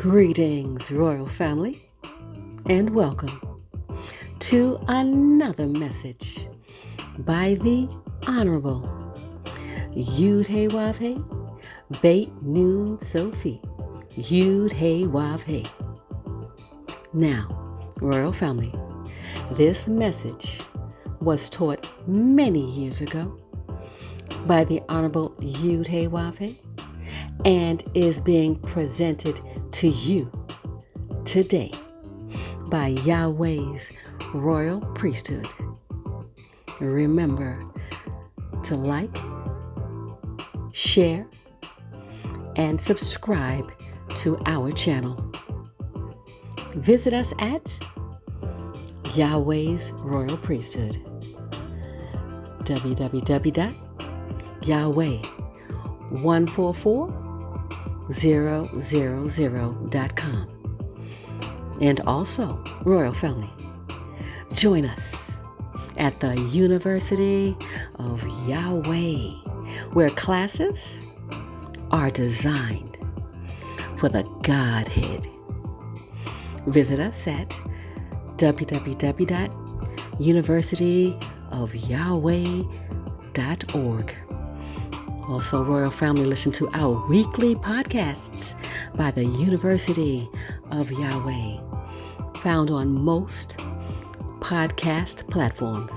Greetings, royal family, and welcome to another message by the Honorable Yahweh Beit Nun Sophie Yahweh. Now, royal family, this message was taught many years ago by the Honorable Yahweh and is being presented to you today by Yahweh's royal priesthood. Remember to like, share, and subscribe to our channel. Visit us at Yahweh's royal priesthood, www.yahweh144000.com. And also, royal family, join us at the University of Yahweh, where classes are designed for the Godhead. Visit us at www.universityofyahweh.org. Also, royal family, listen to our weekly podcasts by the University of Yahweh, found on most podcast platforms.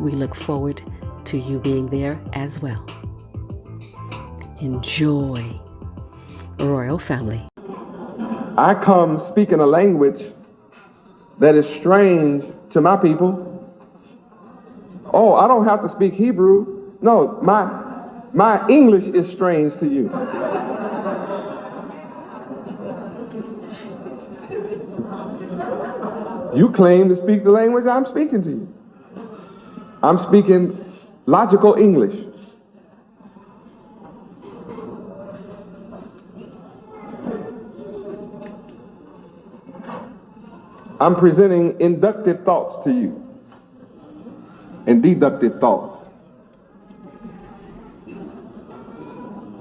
We look forward to you being there as well. Enjoy, royal family. I come speaking a language that is strange to my people. Oh, I don't have to speak Hebrew. No, my English is strange to you. You claim to speak the language I'm speaking to you. I'm speaking logical English. I'm presenting inductive thoughts to you and deductive thoughts.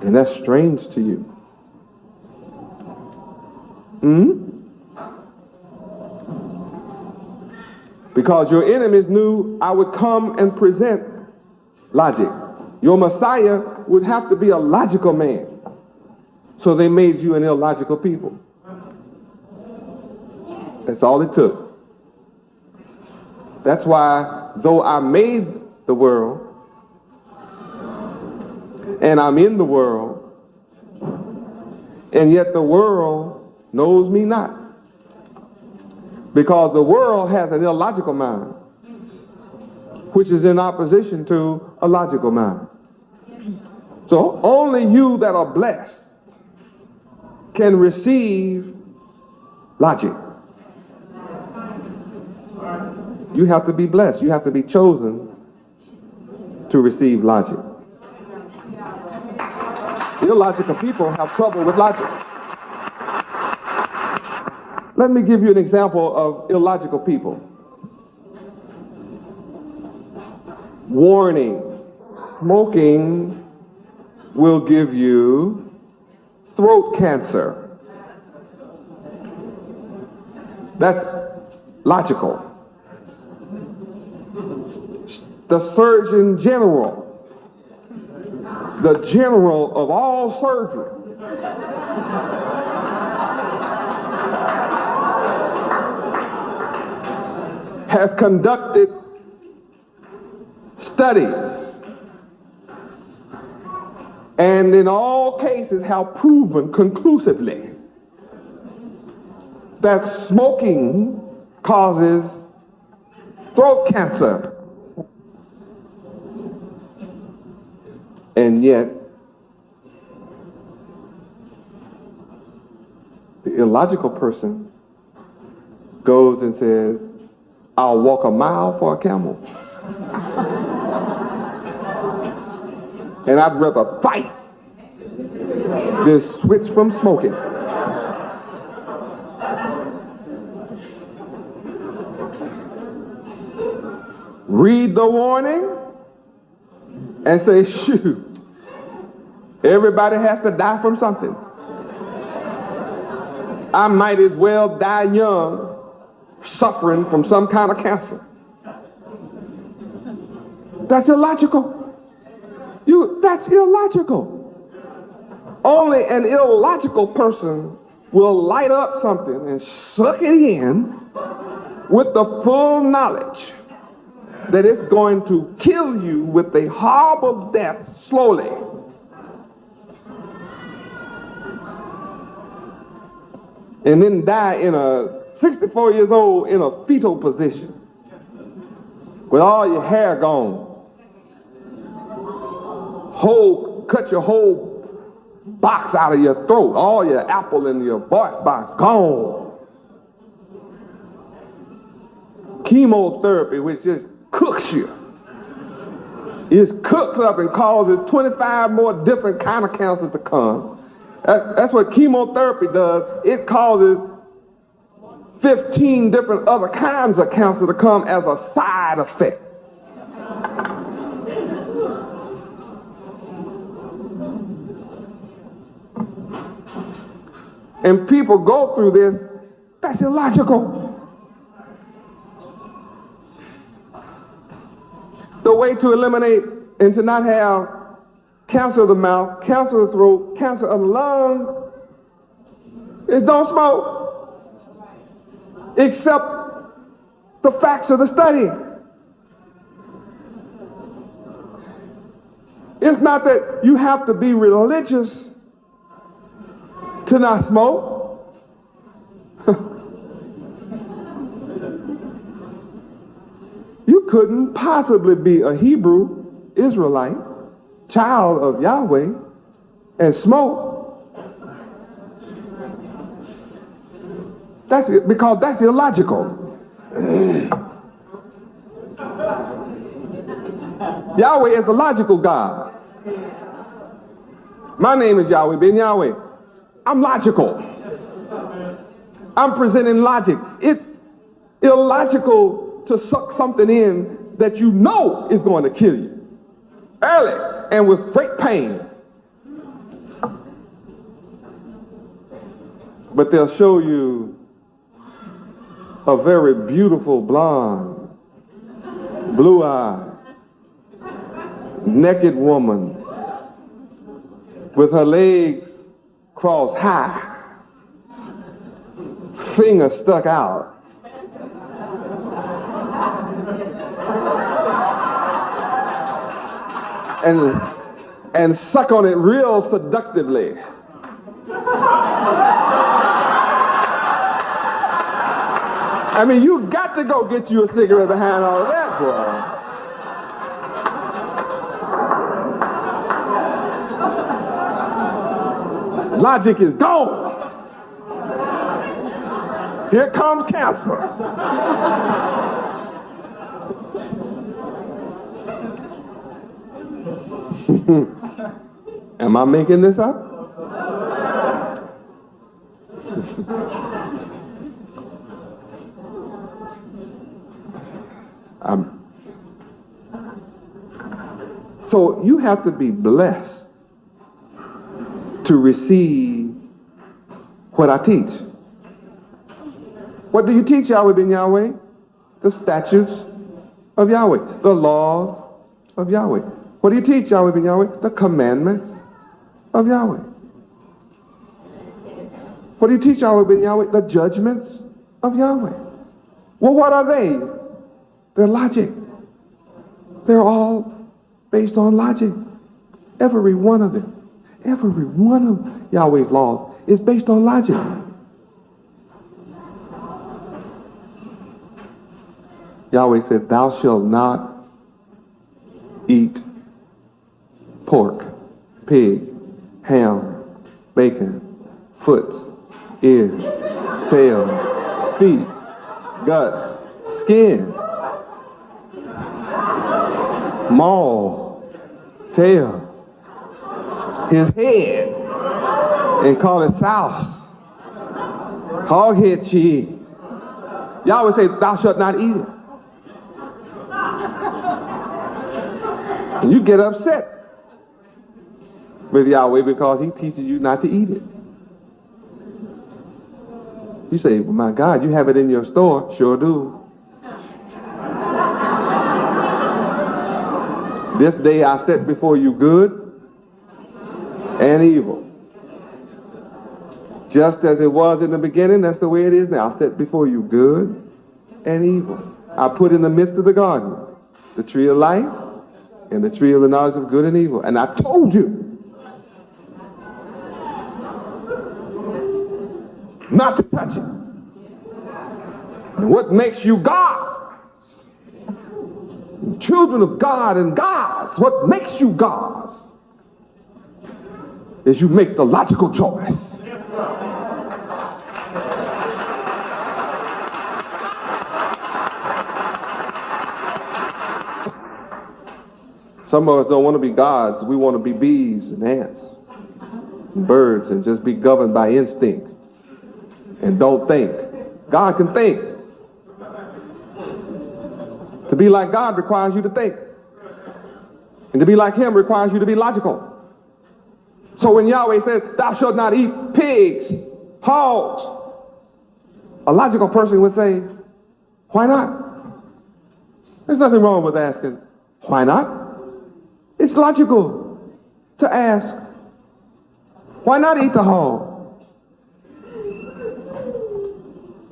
And that's strange to you. Because your enemies knew I would come and present logic. Your Messiah would have to be a logical man. So they made you an illogical people. That's all it took. That's why, though I made the world, and I'm in the world, and yet the world knows me not. Because the world has an illogical mind, which is in opposition to a logical mind. So only you that are blessed can receive logic. You have to be blessed. You have to be chosen to receive logic. Illogical people have trouble with logic. Let me give you an example of illogical people. Warning: smoking will give you throat cancer. That's logical. The Surgeon General, the general of all surgery, has conducted studies and in all cases have proven conclusively that smoking causes throat cancer. And yet, the illogical person goes and says, I'll walk a mile for a camel. And I'd rather fight than switch from smoking. Read the warning and say, shoot, everybody has to die from something. I might as well die young, suffering from some kind of cancer. That's illogical. That's illogical. Only an illogical person will light up something and suck it in with the full knowledge that it's going to kill you with a horrible death slowly. And then die in a 64 years old in a fetal position with all your hair gone. Cut your whole box out of your throat, all your apple in your voice box gone. Chemotherapy, which just cooks you. It cooks up and causes 25 more different kind of cancers to come. That's what chemotherapy does. It causes 15 different other kinds of cancer to come as a side effect. And people go through this. That's illogical. The way to eliminate and to not have cancer of the mouth, cancer of the throat, cancer of the lungs is don't smoke. Accept the facts of the study. It's not that you have to be religious to not smoke. You couldn't possibly be a Hebrew Israelite, child of Yahweh, and smoke. That's it, because that's illogical. Yahweh is the logical God. My name is Yahweh, Ben Yahweh. I'm logical. I'm presenting logic. It's illogical to suck something in that you know is going to kill you early and with great pain. But they'll show you a very beautiful blonde, blue-eyed, naked woman with her legs crossed high, finger stuck out. And suck on it real seductively. I mean, you got to go get you a cigarette behind all of that, boy. Logic is gone. Here comes cancer. Am I making this up? So you have to be blessed to receive what I teach. What do you teach, Yahweh ben Yahweh? The statutes of Yahweh, the laws of Yahweh. What do you teach, Yahweh ben Yahweh? The commandments of Yahweh. What do you teach, Yahweh ben Yahweh? The judgments of Yahweh. Well, what are they? They're logic. They're all based on logic. Every one of them. Every one of Yahweh's laws is based on logic. Yahweh said, thou shalt not eat pork, pig, ham, bacon, foot, ears, tail, feet, guts, skin, maw, tail, his head, and call it sauce, hog head cheese. Yahweh said, thou shalt not eat it. And you get upset with Yahweh because he teaches you not to eat it. You say, well, my God, you have it in your store. Sure do. This day I set before you good and evil. Just as it was in the beginning, that's the way it is now. I set before you good and evil. I put in the midst of the garden the tree of life and the tree of the knowledge of good and evil. And I told you not to touch it. And what makes you gods, children of God and gods, what makes you gods is you make the logical choice. Some of us don't want to be gods. We want to be bees and ants and birds and just be governed by instinct and don't think. God can think. To be like God requires you to think. And to be like him requires you to be logical. So when Yahweh says, thou shalt not eat pigs, hogs, a logical person would say, why not? There's nothing wrong with asking, why not? It's logical to ask, why not eat the hog?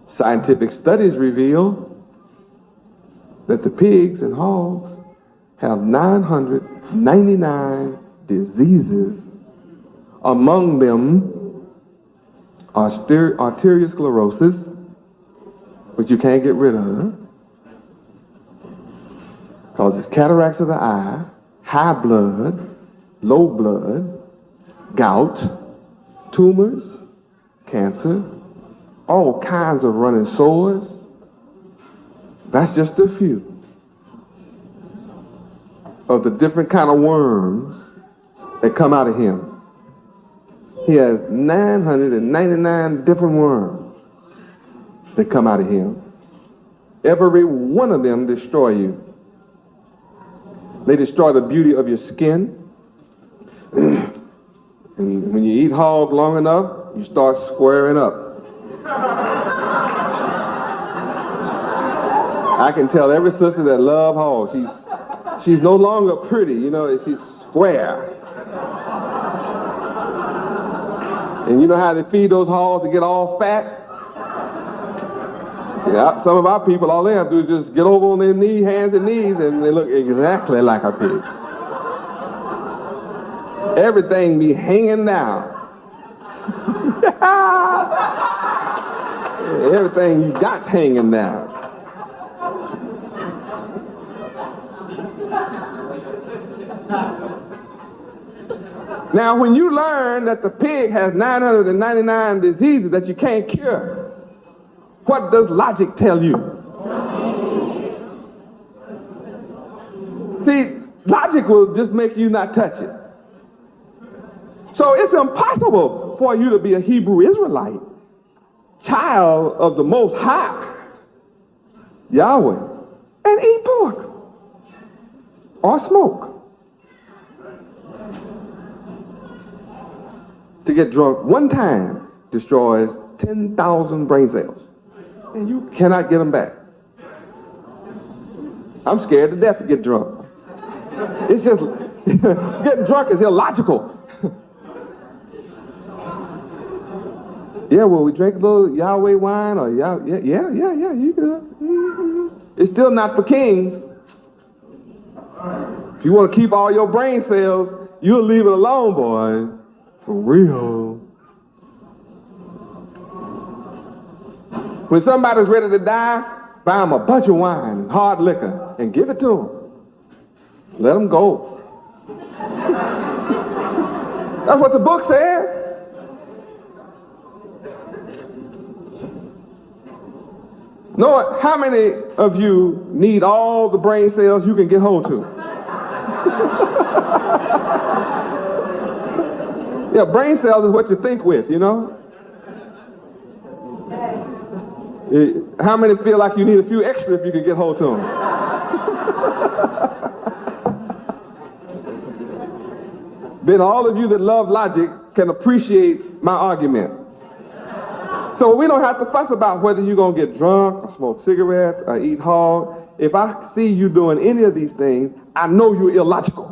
Scientific studies reveal that the pigs and hogs have 999 diseases. Among them are arteriosclerosis, which you can't get rid of, causes cataracts of the eye, high blood, low blood, gout, tumors, cancer, all kinds of running sores. That's just a few of the different kind of worms that come out of him. He has 999 different worms that come out of him. Every one of them destroy you. They destroy the beauty of your skin. And when you eat hog long enough, you start squaring up. I can tell every sister that loves hogs, she's no longer pretty, you know, she's square. And you know how they feed those hogs to get all fat? See, some of our people, all they have to do is just get over on their hands and knees, and they look exactly like a pig. Everything be hanging down. Everything you got's hanging down. Now, when you learn that the pig has 999 diseases that you can't cure, what does logic tell you? See, logic will just make you not touch it. So it's impossible for you to be a Hebrew Israelite, child of the Most High, Yahweh, and eat pork or smoke. To get drunk one time destroys 10,000 brain cells, and you cannot get them back. I'm scared to death to get drunk. It's just, getting drunk is illogical. Yeah, well, we drink a little Yahweh wine, or yeah, you good. Mm-hmm. It's still not for kings. If you want to keep all your brain cells, you'll leave it alone, boy. For real. When somebody's ready to die, buy them a bunch of wine and hard liquor and give it to them. Let them go. That's what the book says. Know how many of you need all the brain cells you can get hold to? Yeah, brain cells is what you think with, you know? How many feel like you need a few extra if you could get hold to them? Then all of you that love logic can appreciate my argument. So we don't have to fuss about whether you're going to get drunk or smoke cigarettes or eat hog. If I see you doing any of these things, I know you're illogical.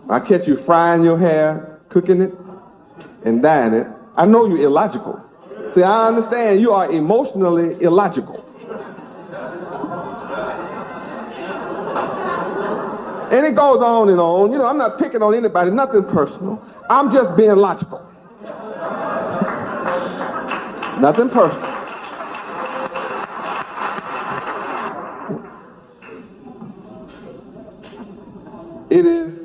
I catch you frying your hair, cooking it, and dyeing it. I know you're illogical. See, I understand you are emotionally illogical. And it goes on and on. You know, I'm not picking on anybody, nothing personal. I'm just being logical. Nothing personal. It is,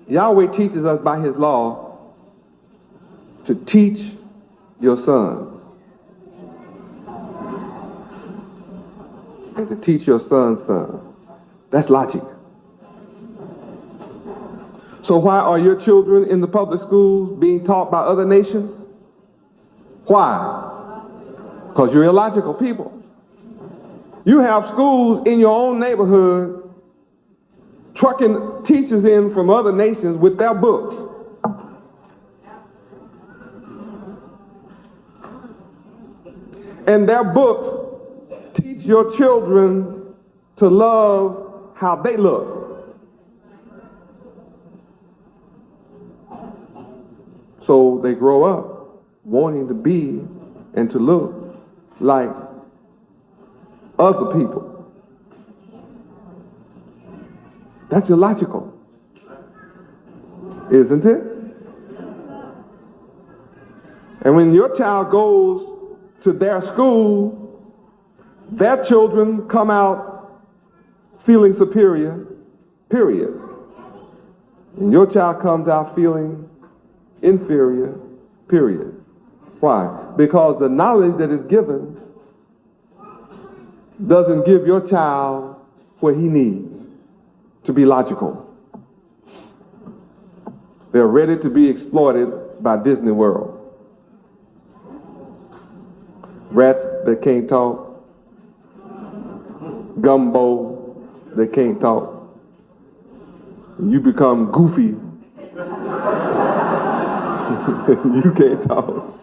Yahweh teaches us by his law to teach your sons. And to teach your son's son. That's logic. So why are your children in the public schools being taught by other nations? Why? Because you're illogical people. You have schools in your own neighborhood trucking teachers in from other nations with their books. And their books teach your children to love how they look. So they grow up wanting to be and to look like other people. That's illogical, isn't it? And when your child goes to their school, their children come out feeling superior, period. And your child comes out feeling inferior, period. Why? Because the knowledge that is given doesn't give your child what he needs to be logical. They're ready to be exploited by Disney World. Rats that can't talk, gumbo that can't talk. You become goofy. You can't talk.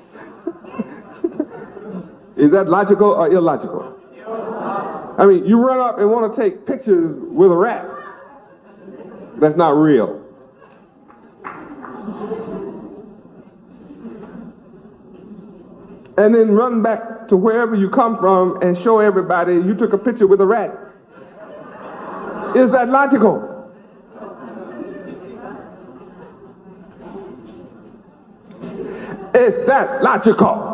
Is that logical or illogical? I mean, you run up and want to take pictures with a rat. That's not real. And then run back to wherever you come from and show everybody you took a picture with a rat. Is that logical? Is that logical?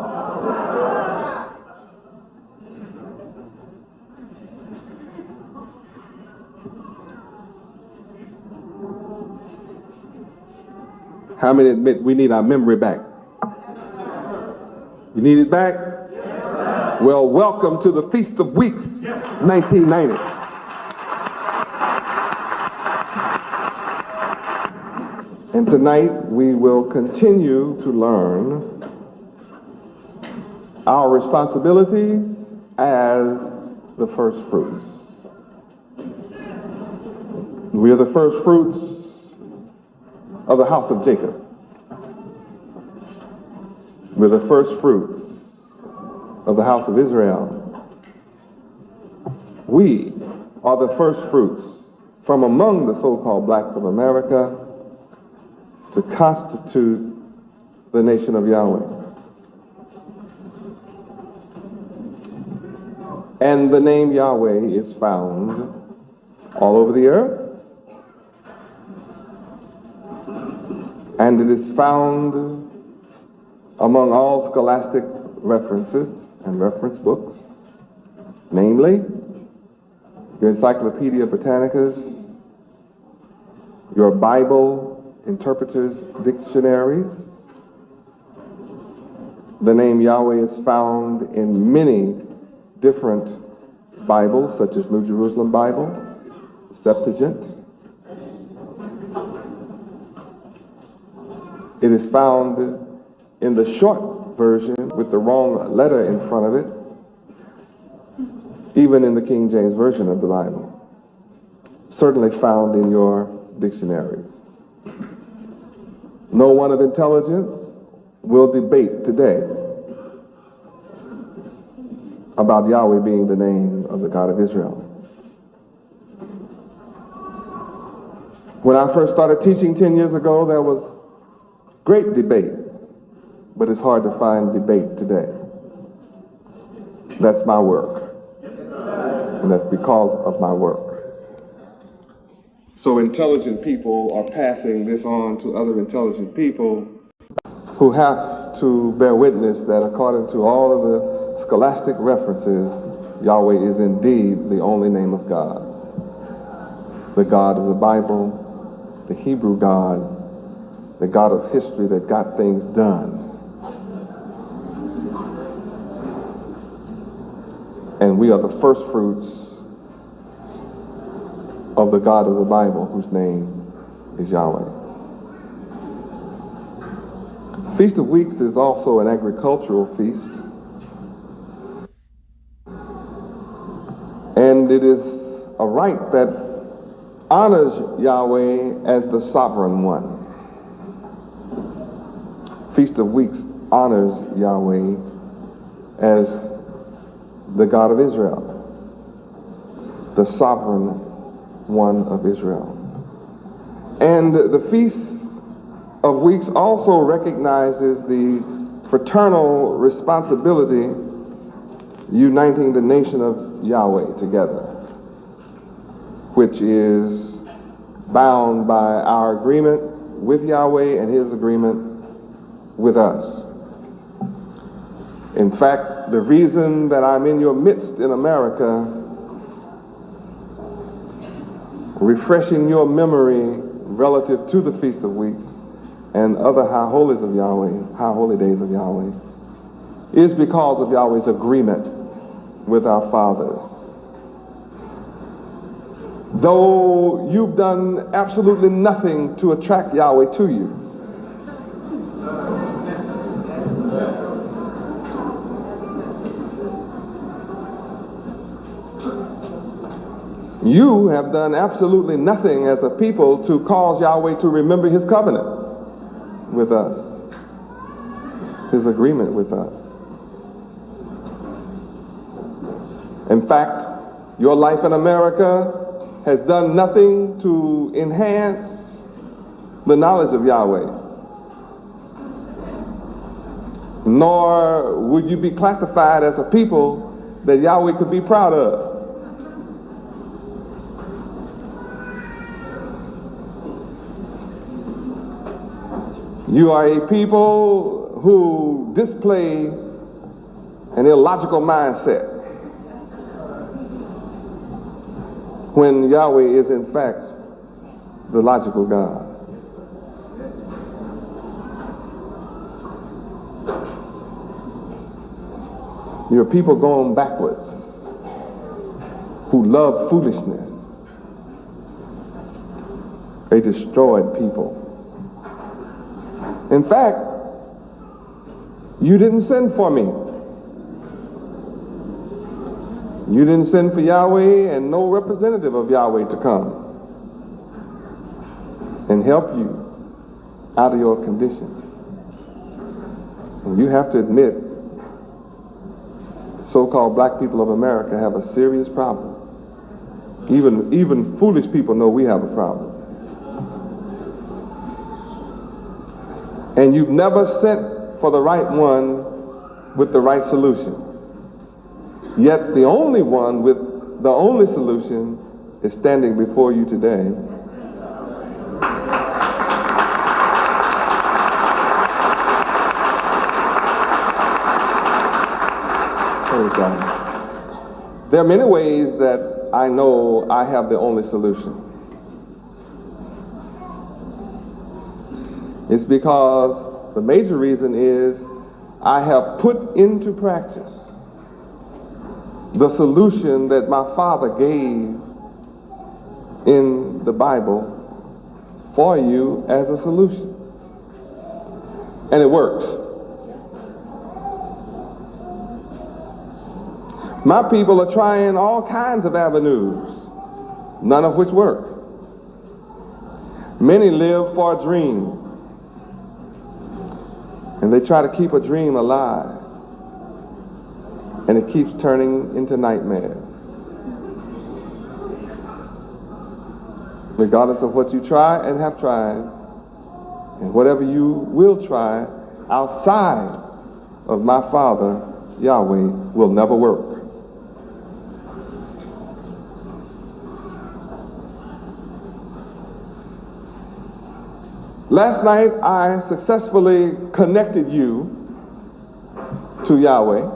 How many admit we need our memory back? You need it back? Well, welcome to the Feast of Weeks, 1990. And tonight we will continue to learn our responsibilities as the first fruits. We are the first fruits of the house of Jacob. We're the first fruits of the house of Israel. We are the first fruits from among the so-called blacks of America to constitute the nation of Yahweh. And the name Yahweh is found all over the earth. And it is found among all scholastic references and reference books, namely your Encyclopedia Britannicas, your Bible interpreters' dictionaries. The name Yahweh is found in many different Bibles, such as New Jerusalem Bible, Septuagint. It is found in the short version with the wrong letter in front of it, even in the King James Version of the Bible. Certainly found in your dictionaries. No one of intelligence will debate today about Yahweh being the name of the God of Israel. When I first started teaching 10 years ago, there was great debate, but it's hard to find debate today. That's my work, and that's because of my work. So intelligent people are passing this on to other intelligent people who have to bear witness that according to all of the scholastic references, Yahweh is indeed the only name of God. The God of the Bible, the Hebrew God, the God of history that got things done. And we are the first fruits of the God of the Bible, whose name is Yahweh. Feast of Weeks is also an agricultural feast. And it is a rite that honors Yahweh as the sovereign one. Feast of Weeks honors Yahweh as the God of Israel, the sovereign one of Israel. And the Feast of Weeks also recognizes the fraternal responsibility uniting the nation of Yahweh together, which is bound by our agreement with Yahweh and his agreement with us. In fact, the reason that I'm in your midst in America, refreshing your memory relative to the Feast of Weeks and other high holies of Yahweh, high holy days of Yahweh, is because of Yahweh's agreement with our fathers. Though you've done absolutely nothing to attract Yahweh to you, you have done absolutely nothing as a people to cause Yahweh to remember his covenant with us, his agreement with us. In fact, your life in America has done nothing to enhance the knowledge of Yahweh, nor would you be classified as a people that Yahweh could be proud of. You are a people who display an illogical mindset when Yahweh is in fact the logical God. You're people going backwards who love foolishness. A destroyed people. In fact, you didn't send for me. You didn't send for Yahweh and no representative of Yahweh to come and help you out of your condition. And you have to admit, so-called black people of America have a serious problem. Even foolish people know we have a problem. And you've never sent for the right one with the right solution. Yet the only one with the only solution is standing before you today. Praise God. There are many ways that I know I have the only solution. It's because the major reason is I have put into practice the solution that my Father gave in the Bible for you as a solution. And it works. My people are trying all kinds of avenues, none of which work. Many live for a dream, And they try to keep a dream alive, and it keeps turning into nightmares. Regardless of what you try and have tried, and whatever you will try outside of my Father, Yahweh, will never work. Last night, I successfully connected you to Yahweh,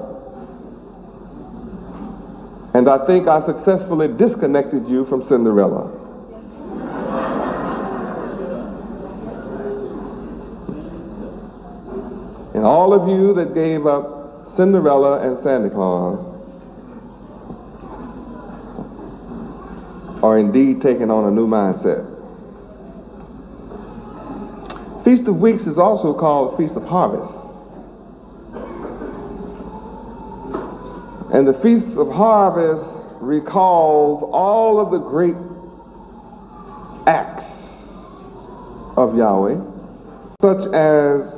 and I think I successfully disconnected you from Cinderella. And all of you that gave up Cinderella and Santa Claus are indeed taking on a new mindset. Feast of Weeks is also called Feast of Harvest. And the Feast of Harvest recalls all of the great acts of Yahweh, such as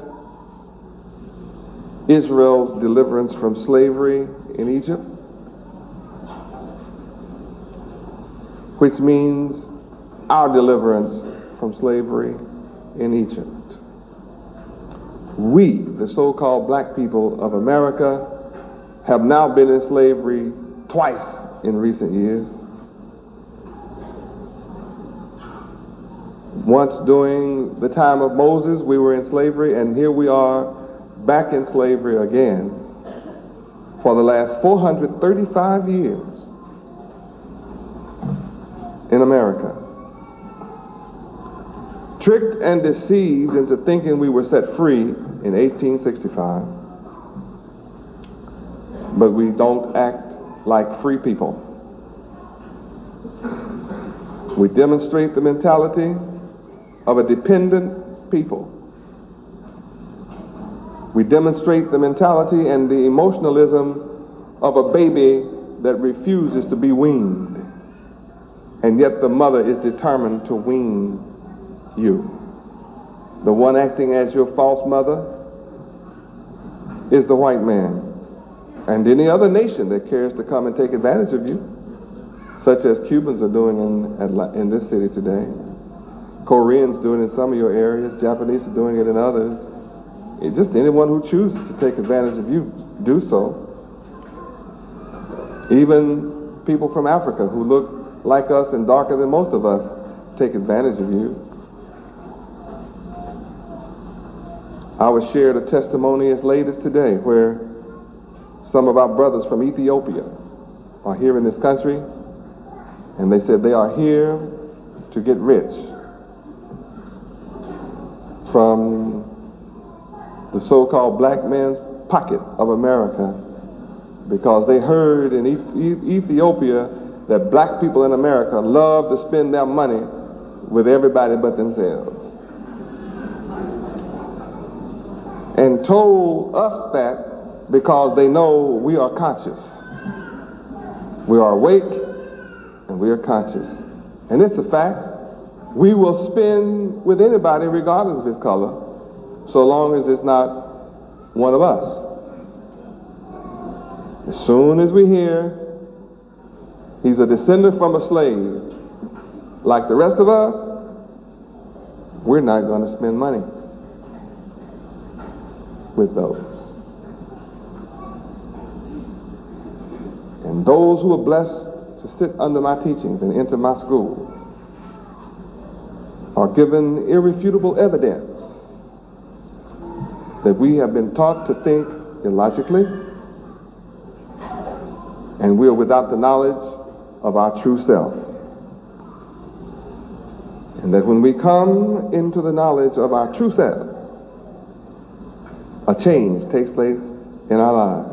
Israel's deliverance from slavery in Egypt, which means our deliverance from slavery in Egypt. We, the so-called black people of America, have now been in slavery twice in recent years. Once during the time of Moses, we were in slavery, and here we are back in slavery again for the last 435 years in America. Tricked and deceived into thinking we were set free in 1865, but we don't act like free people. We demonstrate the mentality of a dependent people. We demonstrate the mentality and the emotionalism of a baby that refuses to be weaned, and yet the mother is determined to wean you. The one acting as your false mother is the white man, and any other nation that cares to come and take advantage of you, such as Cubans are doing in this city today, Koreans doing it in some of your areas, Japanese are doing it in others. It's just anyone who chooses to take advantage of you do so. Even people from Africa who look like us and darker than most of us take advantage of you. I was shared a testimony as late as today where some of our brothers from Ethiopia are here in this country, and they said they are here to get rich from the so-called black man's pocket of America, because they heard in Ethiopia that black people in America love to spend their money with everybody but themselves, and told us that because they know we are conscious. We are awake and we are conscious. And it's a fact. We will spend with anybody regardless of his color, so long as it's not one of us. As soon as we hear he's a descendant from a slave like the rest of us, we're not going to spend money with those. And those who are blessed to sit under my teachings and enter my school are given irrefutable evidence that we have been taught to think illogically, and we are without the knowledge of our true self. And that when we come into the knowledge of our true self, a change takes place in our lives.